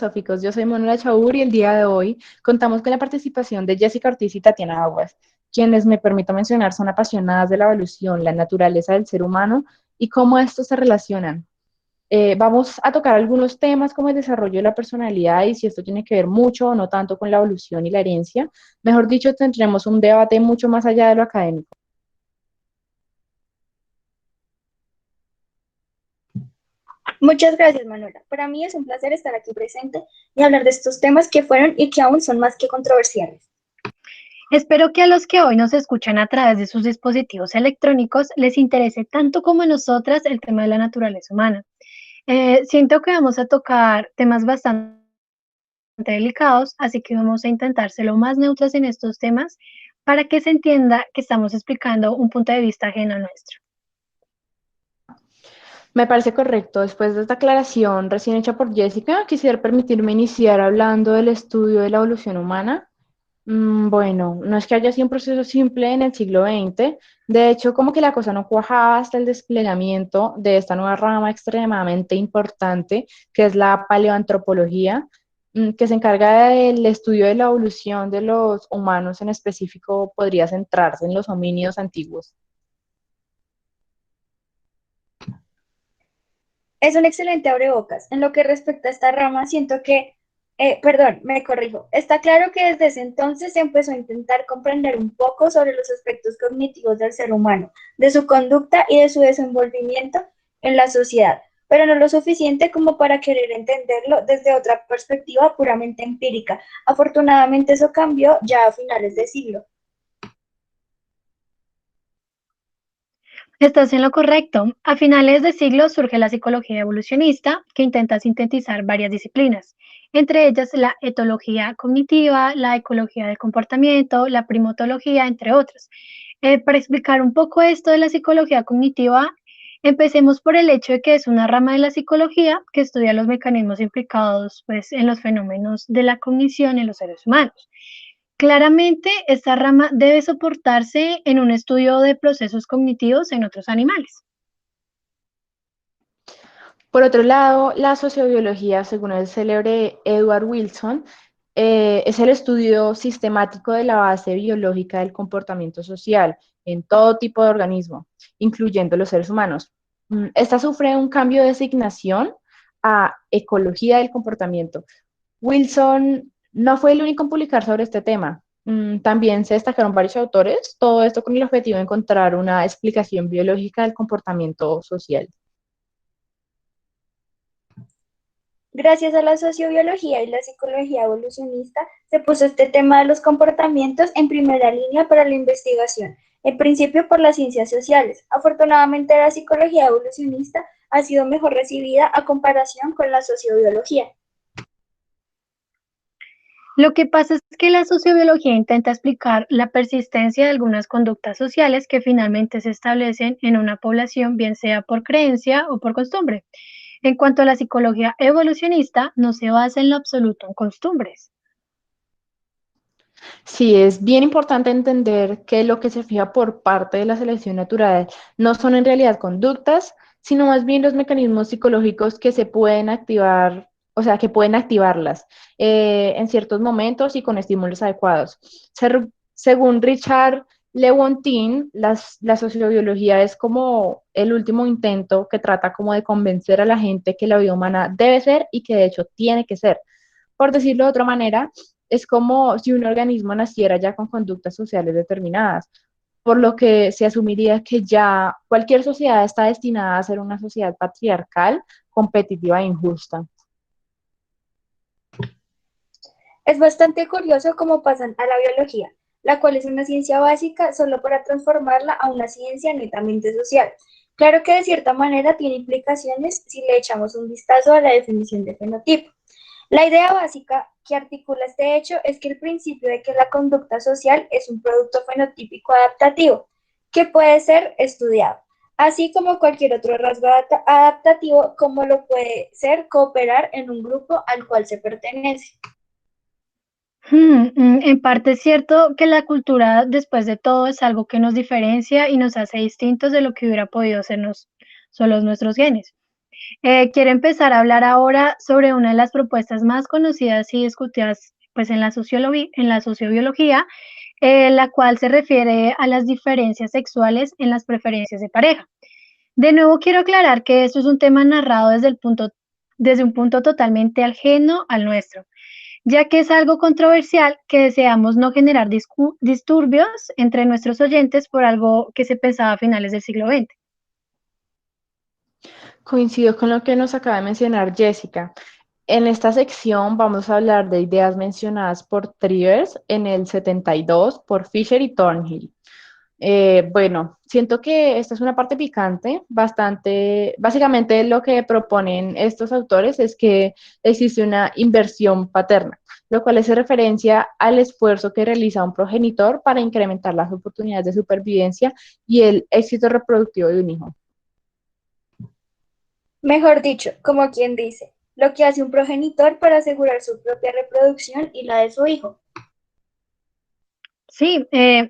filosóficos. Yo soy Manuela Chaur y el día de hoy contamos con la participación de Jessica Ortiz y Tatiana Aguas, quienes me permito mencionar son apasionadas de la evolución, la naturaleza del ser humano y cómo estos se relacionan. Vamos a tocar algunos temas como el desarrollo de la personalidad y si esto tiene que ver mucho o no tanto con la evolución y la herencia. Mejor dicho, tendremos un debate mucho más allá de lo académico. Muchas gracias, Manuela. Para mí es un placer estar aquí presente y hablar de estos temas que fueron y que aún son más que controversiales. Espero que a los que hoy nos escuchan a través de sus dispositivos electrónicos les interese tanto como a nosotras el tema de la naturaleza humana. Siento que vamos a tocar temas bastante delicados, así que vamos a intentar ser lo más neutros en estos temas para que se entienda que estamos explicando un punto de vista ajeno al nuestro. Me parece correcto. Después de esta aclaración recién hecha por Jessica, quisiera permitirme iniciar hablando del estudio de la evolución humana. Bueno, no es que haya sido un proceso simple en el siglo XX. De hecho, como que la cosa no cuajaba hasta el desplegamiento de esta nueva rama extremadamente importante, que es la paleoantropología, que se encarga del estudio de la evolución de los humanos, en específico podría centrarse en los homínidos antiguos. Es un excelente abrebocas. En lo que respecta a esta rama, siento que, perdón, me corrijo. Está claro que desde ese entonces se empezó a intentar comprender un poco sobre los aspectos cognitivos del ser humano, de su conducta y de su desenvolvimiento en la sociedad, pero no lo suficiente como para querer entenderlo desde otra perspectiva puramente empírica. Afortunadamente eso cambió ya a finales de siglo. Estás en lo correcto. A finales de siglo surge la psicología evolucionista, que intenta sintetizar varias disciplinas, entre ellas la etología cognitiva, la ecología del comportamiento, la primatología, entre otros. Para explicar un poco esto de la psicología cognitiva, empecemos por el hecho de que es una rama de la psicología que estudia los mecanismos implicados, pues, en los fenómenos de la cognición en los seres humanos. Claramente, esta rama debe soportarse en un estudio de procesos cognitivos en otros animales. Por otro lado, la sociobiología, según el célebre Edward Wilson, es el estudio sistemático de la base biológica del comportamiento social en todo tipo de organismo, incluyendo los seres humanos. Esta sufre un cambio de designación a ecología del comportamiento. Wilson no fue el único en publicar sobre este tema. También se destacaron varios autores, todo esto con el objetivo de encontrar una explicación biológica del comportamiento social. Gracias a la sociobiología y la psicología evolucionista, se puso este tema de los comportamientos en primera línea para la investigación, en principio por las ciencias sociales. Afortunadamente, la psicología evolucionista ha sido mejor recibida a comparación con la sociobiología. Lo que pasa es que la sociobiología intenta explicar la persistencia de algunas conductas sociales que finalmente se establecen en una población, bien sea por creencia o por costumbre. En cuanto a la psicología evolucionista, no se basa en lo absoluto en costumbres. Sí, es bien importante entender que lo que se fija por parte de la selección natural no son en realidad conductas, sino más bien los mecanismos psicológicos que se pueden activar, o sea, que pueden activarlas en ciertos momentos y con estímulos adecuados. Según Richard Lewontin, la sociobiología es como el último intento que trata como de convencer a la gente que la vida humana debe ser y que de hecho tiene que ser. Por decirlo de otra manera, es como si un organismo naciera ya con conductas sociales determinadas, por lo que se asumiría que ya cualquier sociedad está destinada a ser una sociedad patriarcal, competitiva e injusta. Es bastante curioso cómo pasan a la biología, la cual es una ciencia básica solo para transformarla a una ciencia netamente social. Claro que de cierta manera tiene implicaciones si le echamos un vistazo a la definición de fenotipo. La idea básica que articula este hecho es que el principio de que la conducta social es un producto fenotípico adaptativo que puede ser estudiado, así como cualquier otro rasgo adaptativo, como lo puede ser cooperar en un grupo al cual se pertenece. En parte es cierto que la cultura, después de todo, es algo que nos diferencia y nos hace distintos de lo que hubiera podido hacernos solos nuestros genes. Quiero empezar a hablar ahora sobre una de las propuestas más conocidas y discutidas pues, en en la sociobiología, la cual se refiere a las diferencias sexuales en las preferencias de pareja. De nuevo, quiero aclarar que esto es un tema narrado desde un punto totalmente ajeno al nuestro, ya que es algo controversial que deseamos no generar disturbios entre nuestros oyentes por algo que se pensaba a finales del siglo XX. Coincido con lo que nos acaba de mencionar Jessica. En esta sección vamos a hablar de ideas mencionadas por Trivers en el 72, por Fisher y Thornhill. Bueno, siento que esta es una parte picante, bastante, básicamente lo que proponen estos autores es que existe una inversión paterna, lo cual hace referencia al esfuerzo que realiza un progenitor para incrementar las oportunidades de supervivencia y el éxito reproductivo de un hijo. Mejor dicho, como quien dice, lo que hace un progenitor para asegurar su propia reproducción y la de su hijo. Sí,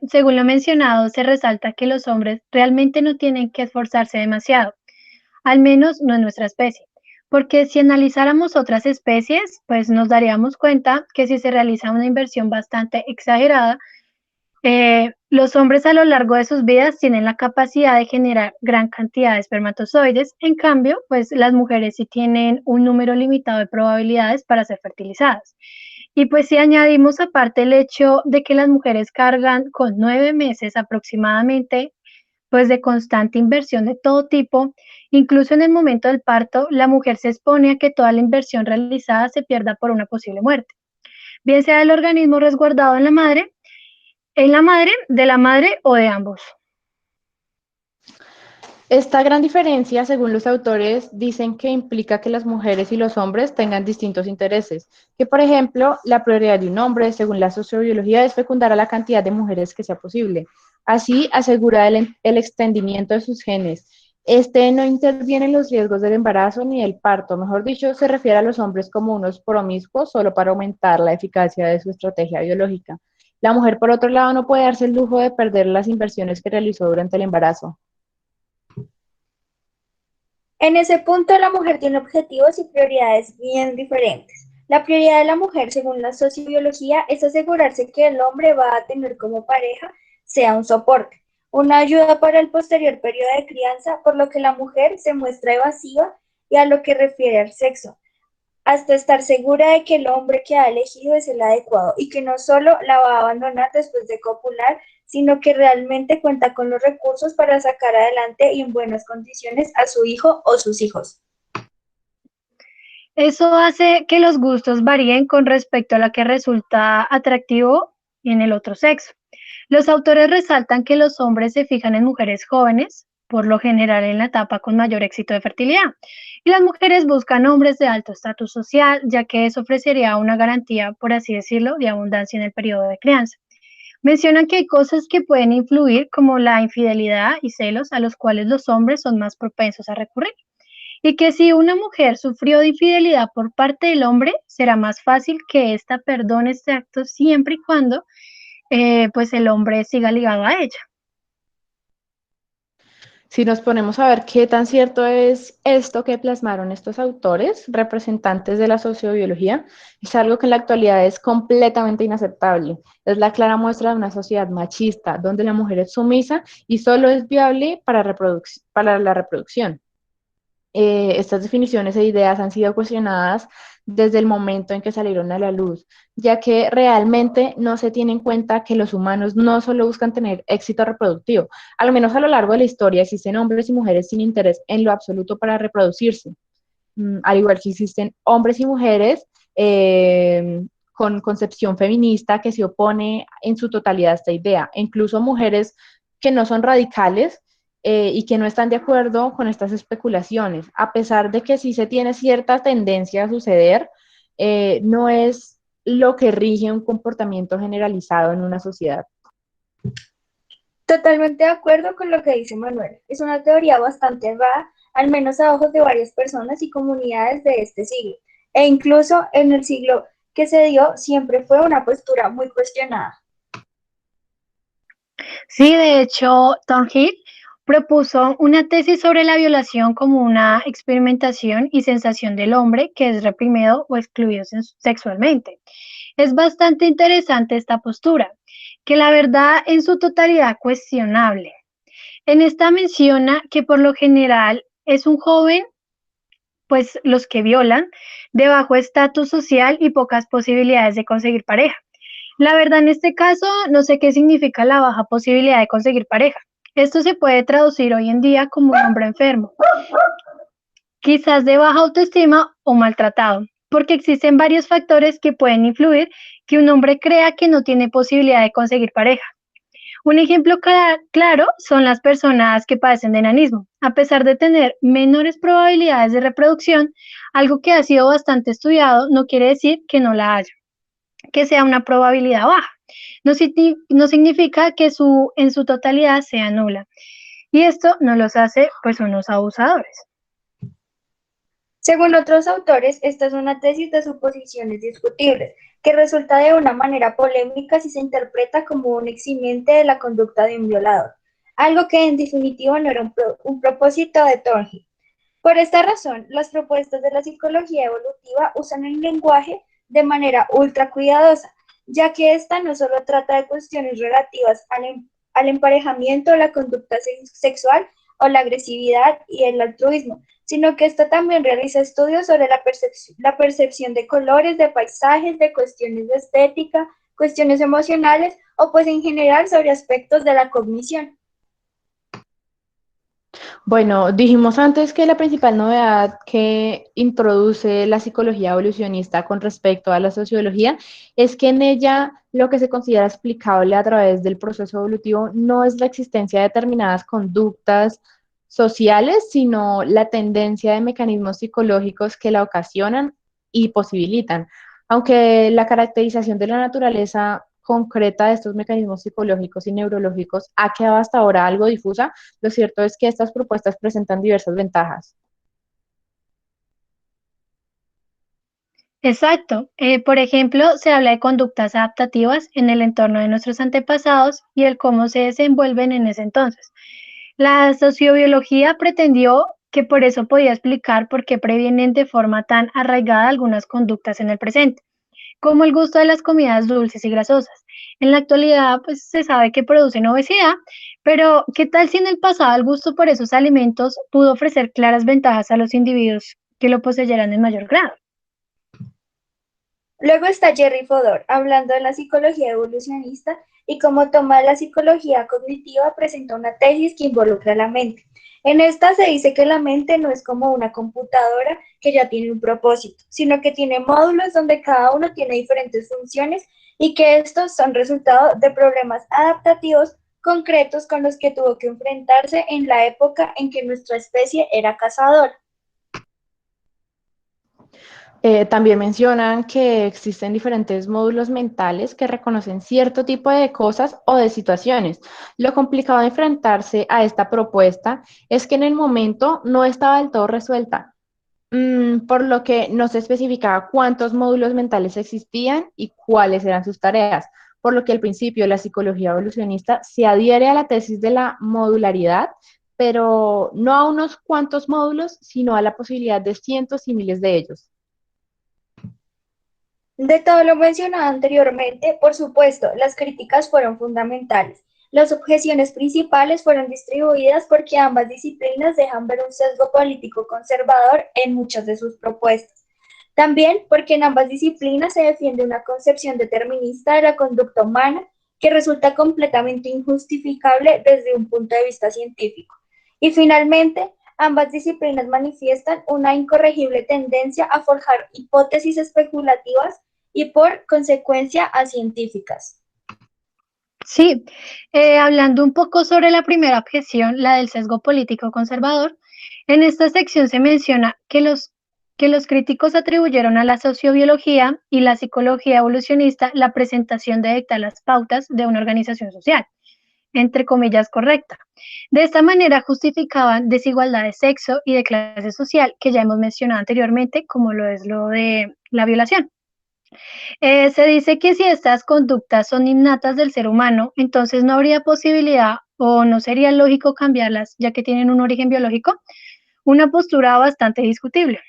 según lo mencionado, se resalta que los hombres realmente no tienen que esforzarse demasiado, al menos no en nuestra especie, porque si analizáramos otras especies, pues nos daríamos cuenta que si se realiza una inversión bastante exagerada, los hombres a lo largo de sus vidas tienen la capacidad de generar gran cantidad de espermatozoides, en cambio, pues las mujeres sí tienen un número limitado de probabilidades para ser fertilizadas. Y pues si añadimos aparte el hecho de que las mujeres cargan con 9 meses aproximadamente, pues de constante inversión de todo tipo, incluso en el momento del parto, la mujer se expone a que toda la inversión realizada se pierda por una posible muerte, bien sea del organismo resguardado en la madre, de la madre o de ambos. Esta gran diferencia, según los autores, dicen que implica que las mujeres y los hombres tengan distintos intereses, que por ejemplo, la prioridad de un hombre, según la sociobiología, es fecundar a la cantidad de mujeres que sea posible. Así asegura el extendimiento de sus genes. Este no interviene en los riesgos del embarazo ni del parto, mejor dicho, se refiere a los hombres como unos promiscuos solo para aumentar la eficacia de su estrategia biológica. La mujer, por otro lado, no puede darse el lujo de perder las inversiones que realizó durante el embarazo. En ese punto, la mujer tiene objetivos y prioridades bien diferentes. La prioridad de la mujer, según la sociobiología, es asegurarse que el hombre va a tener como pareja sea un soporte, una ayuda para el posterior periodo de crianza, por lo que la mujer se muestra evasiva y a lo que refiere al sexo, hasta estar segura de que el hombre que ha elegido es el adecuado y que no solo la va a abandonar después de copular, sino que realmente cuenta con los recursos para sacar adelante y en buenas condiciones a su hijo o sus hijos. Eso hace que los gustos varíen con respecto a lo que resulta atractivo en el otro sexo. Los autores resaltan que los hombres se fijan en mujeres jóvenes, por lo general en la etapa con mayor éxito de fertilidad, y las mujeres buscan hombres de alto estatus social, ya que eso ofrecería una garantía, por así decirlo, de abundancia en el periodo de crianza. Mencionan que hay cosas que pueden influir, como la infidelidad y celos, a los cuales los hombres son más propensos a recurrir, y que si una mujer sufrió de infidelidad por parte del hombre, será más fácil que ésta perdone este acto siempre y cuando pues el hombre siga ligado a ella. Si nos ponemos a ver qué tan cierto es esto que plasmaron estos autores, representantes de la sociobiología, es algo que en la actualidad es completamente inaceptable. Es la clara muestra de una sociedad machista, donde la mujer es sumisa y solo es viable para la reproducción. Estas definiciones e ideas han sido cuestionadas desde el momento en que salieron a la luz, ya que realmente no se tiene en cuenta que los humanos no solo buscan tener éxito reproductivo, al menos a lo largo de la historia existen hombres y mujeres sin interés en lo absoluto para reproducirse, al igual que existen hombres y mujeres con concepción feminista que se opone en su totalidad a esta idea, e incluso mujeres que no son radicales y que no están de acuerdo con estas especulaciones, a pesar de que sí se tiene cierta tendencia a suceder, no es lo que rige un comportamiento generalizado en una sociedad. Totalmente de acuerdo con lo que dice Manuel. Es una teoría bastante errada, al menos a ojos de varias personas y comunidades de este siglo. E incluso en el siglo que se dio, siempre fue una postura muy cuestionada. Sí, de hecho, Thornhill Propuso una tesis sobre la violación como una experimentación y sensación del hombre que es reprimido o excluido sexualmente. Es bastante interesante esta postura, que la verdad en su totalidad cuestionable. En esta menciona que por lo general es un joven, pues los que violan, de bajo estatus social y pocas posibilidades de conseguir pareja. La verdad, en este caso, no sé qué significa la baja posibilidad de conseguir pareja. Esto se puede traducir hoy en día como un hombre enfermo, quizás de baja autoestima o maltratado, porque existen varios factores que pueden influir que un hombre crea que no tiene posibilidad de conseguir pareja. Un ejemplo claro son las personas que padecen de enanismo. A pesar de tener menores probabilidades de reproducción, algo que ha sido bastante estudiado no quiere decir que no la haya, que sea una probabilidad baja. No significa que en su totalidad sea nula. Y esto no los hace pues unos abusadores. Según otros autores, esta es una tesis de suposiciones discutibles, que resulta de una manera polémica si se interpreta como un eximiente de la conducta de un violador, algo que en definitiva no era un propósito de Thornhill. Por esta razón, las propuestas de la psicología evolutiva usan el lenguaje de manera ultra cuidadosa, ya que esta no solo trata de cuestiones relativas al emparejamiento, la conducta sexual o la agresividad y el altruismo, sino que esta también realiza estudios sobre la percepción de colores, de paisajes, de cuestiones de estética, cuestiones emocionales o pues en general sobre aspectos de la cognición. Bueno, dijimos antes que la principal novedad que introduce la psicología evolucionista con respecto a la sociología es que en ella lo que se considera explicable a través del proceso evolutivo no es la existencia de determinadas conductas sociales, sino la tendencia de mecanismos psicológicos que la ocasionan y posibilitan. Aunque la caracterización de la naturaleza concreta de estos mecanismos psicológicos y neurológicos ha quedado hasta ahora algo difusa, lo cierto es que estas propuestas presentan diversas ventajas. Exacto. Por ejemplo, se habla de conductas adaptativas en el entorno de nuestros antepasados y el cómo se desenvuelven en ese entonces. La sociobiología pretendió que por eso podía explicar por qué previenen de forma tan arraigada algunas conductas en el presente, como el gusto de las comidas dulces y grasosas. En la actualidad, pues se sabe que producen obesidad, pero ¿qué tal si en el pasado el gusto por esos alimentos pudo ofrecer claras ventajas a los individuos que lo poseyeran en mayor grado? Luego está Jerry Fodor, hablando de la psicología evolucionista y cómo toma la psicología cognitiva presenta una tesis que involucra la mente. En esta se dice que la mente no es como una computadora que ya tiene un propósito, sino que tiene módulos donde cada uno tiene diferentes funciones y que estos son resultado de problemas adaptativos concretos con los que tuvo que enfrentarse en la época en que nuestra especie era cazadora. También mencionan que existen diferentes módulos mentales que reconocen cierto tipo de cosas o de situaciones. Lo complicado de enfrentarse a esta propuesta es que en el momento no estaba del todo resuelta, por lo que no se especificaba cuántos módulos mentales existían y cuáles eran sus tareas, por lo que al principio la psicología evolucionista se adhiere a la tesis de la modularidad, pero no a unos cuantos módulos, sino a la posibilidad de cientos y miles de ellos. De todo lo mencionado anteriormente, por supuesto, las críticas fueron fundamentales. Las objeciones principales fueron distribuidas porque ambas disciplinas dejan ver un sesgo político conservador en muchas de sus propuestas. También porque en ambas disciplinas se defiende una concepción determinista de la conducta humana que resulta completamente injustificable desde un punto de vista científico. Y finalmente, ambas disciplinas manifiestan una incorregible tendencia a forjar hipótesis especulativas y por consecuencia a científicas. Sí, hablando un poco sobre la primera objeción, la del sesgo político conservador, en esta sección se menciona que los críticos atribuyeron a la sociobiología y la psicología evolucionista la presentación de dictar las pautas de una organización social, entre comillas, correcta. De esta manera justificaban desigualdad de sexo y de clase social que ya hemos mencionado anteriormente, como lo es lo de la violación. Se dice que si estas conductas son innatas del ser humano, entonces no habría posibilidad o no sería lógico cambiarlas, ya que tienen un origen biológico, una postura bastante discutible.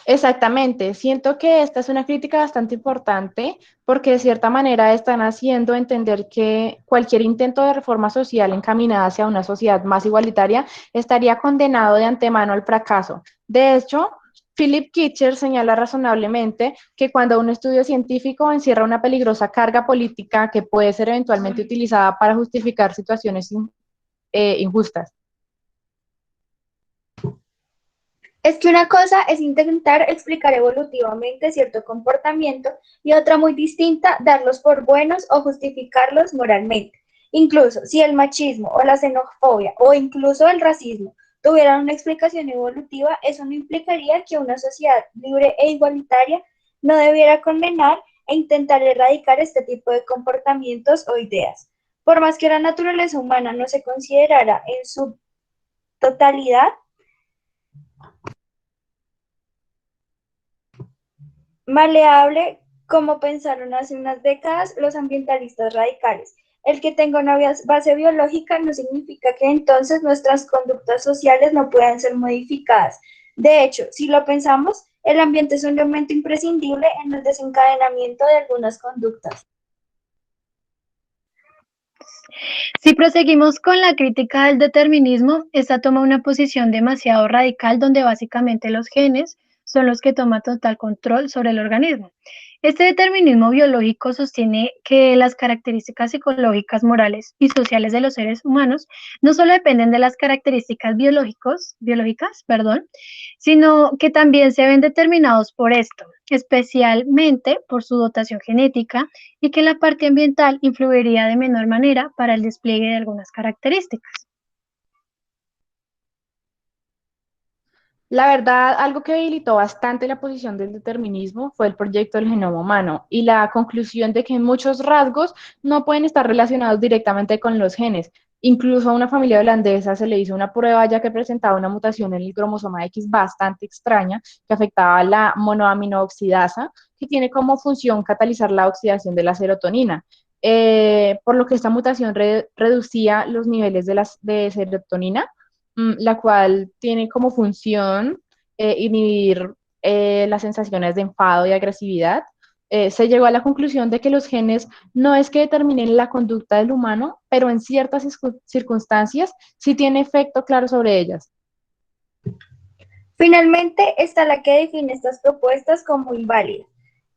Exactamente, siento que esta es una crítica bastante importante porque de cierta manera están haciendo entender que cualquier intento de reforma social encaminada hacia una sociedad más igualitaria estaría condenado de antemano al fracaso. De hecho, Philip Kitcher señala razonablemente que cuando un estudio científico encierra una peligrosa carga política que puede ser eventualmente utilizada para justificar situaciones injustas. Es que una cosa es intentar explicar evolutivamente cierto comportamiento y otra muy distinta, darlos por buenos o justificarlos moralmente. Incluso si el machismo o la xenofobia o incluso el racismo tuvieran una explicación evolutiva, eso no implicaría que una sociedad libre e igualitaria no debiera condenar e intentar erradicar este tipo de comportamientos o ideas. Por más que la naturaleza humana no se considerara en su totalidad maleable, como pensaron hace unas décadas los ambientalistas radicales. El que tenga una base biológica no significa que entonces nuestras conductas sociales no puedan ser modificadas. De hecho, si lo pensamos, el ambiente es un elemento imprescindible en el desencadenamiento de algunas conductas. Si proseguimos con la crítica del determinismo, esta toma una posición demasiado radical donde básicamente los genes son los que toman total control sobre el organismo. Este determinismo biológico sostiene que las características psicológicas, morales y sociales de los seres humanos no solo dependen de las características biológicas, sino que también se ven determinados por esto, especialmente por su dotación genética y que la parte ambiental influiría de menor manera para el despliegue de algunas características. La verdad, algo que debilitó bastante la posición del determinismo fue el proyecto del genoma humano y la conclusión de que muchos rasgos no pueden estar relacionados directamente con los genes. Incluso a una familia holandesa se le hizo una prueba ya que presentaba una mutación en el cromosoma X bastante extraña que afectaba a la monoaminooxidasa, que tiene como función catalizar la oxidación de la serotonina. Por lo que esta mutación reducía los niveles de serotonina, la cual tiene como función inhibir las sensaciones de enfado y agresividad. Se llegó a la conclusión de que los genes no es que determinen la conducta del humano, pero en ciertas circunstancias sí tiene efecto claro sobre ellas. Finalmente está la que define estas propuestas como inválida,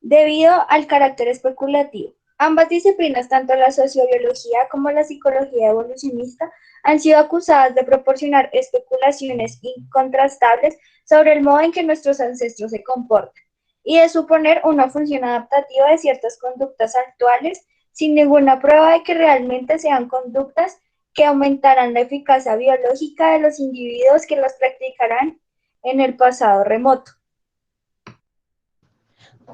debido al carácter especulativo. Ambas disciplinas, tanto la sociobiología como la psicología evolucionista, han sido acusadas de proporcionar especulaciones incontrastables sobre el modo en que nuestros ancestros se comportan y de suponer una función adaptativa de ciertas conductas actuales sin ninguna prueba de que realmente sean conductas que aumentarán la eficacia biológica de los individuos que las practicarán en el pasado remoto.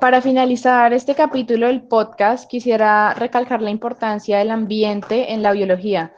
Para finalizar este capítulo del podcast, quisiera recalcar la importancia del ambiente en la biología.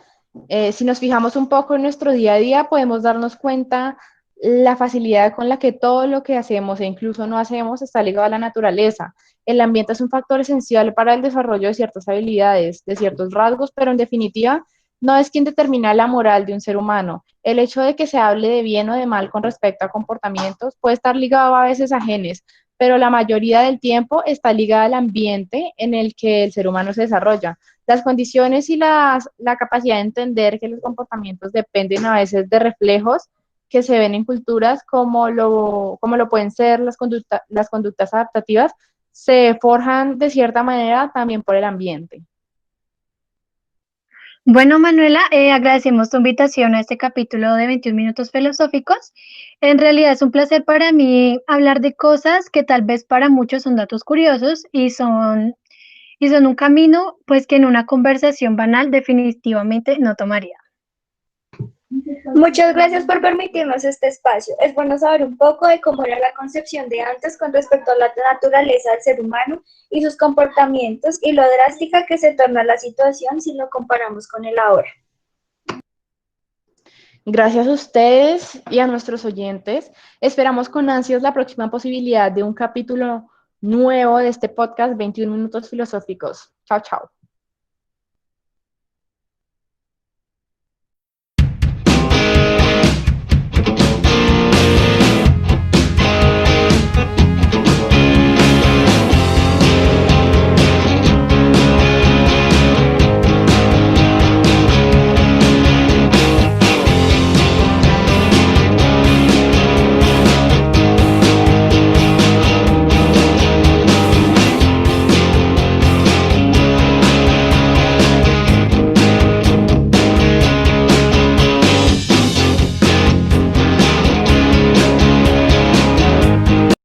Si nos fijamos un poco en nuestro día a día, podemos darnos cuenta la facilidad con la que todo lo que hacemos e incluso no hacemos está ligado a la naturaleza. El ambiente es un factor esencial para el desarrollo de ciertas habilidades, de ciertos rasgos, pero en definitiva no es quien determina la moral de un ser humano. El hecho de que se hable de bien o de mal con respecto a comportamientos puede estar ligado a veces a genes, pero la mayoría del tiempo está ligada al ambiente en el que el ser humano se desarrolla. Las condiciones y la capacidad de entender que los comportamientos dependen a veces de reflejos que se ven en culturas como lo pueden ser las conductas adaptativas, se forjan de cierta manera también por el ambiente. Bueno, Manuela, agradecemos tu invitación a este capítulo de 21 Minutos Filosóficos. En realidad es un placer para mí hablar de cosas que tal vez para muchos son datos curiosos y son un camino pues que en una conversación banal definitivamente no tomaría. Muchas gracias por permitirnos este espacio. Es bueno saber un poco de cómo era la concepción de antes con respecto a la naturaleza del ser humano y sus comportamientos y lo drástica que se torna la situación si lo comparamos con el ahora. Gracias a ustedes y a nuestros oyentes. Esperamos con ansias la próxima posibilidad de un capítulo nuevo de este podcast 21 minutos filosóficos. Chao, chao.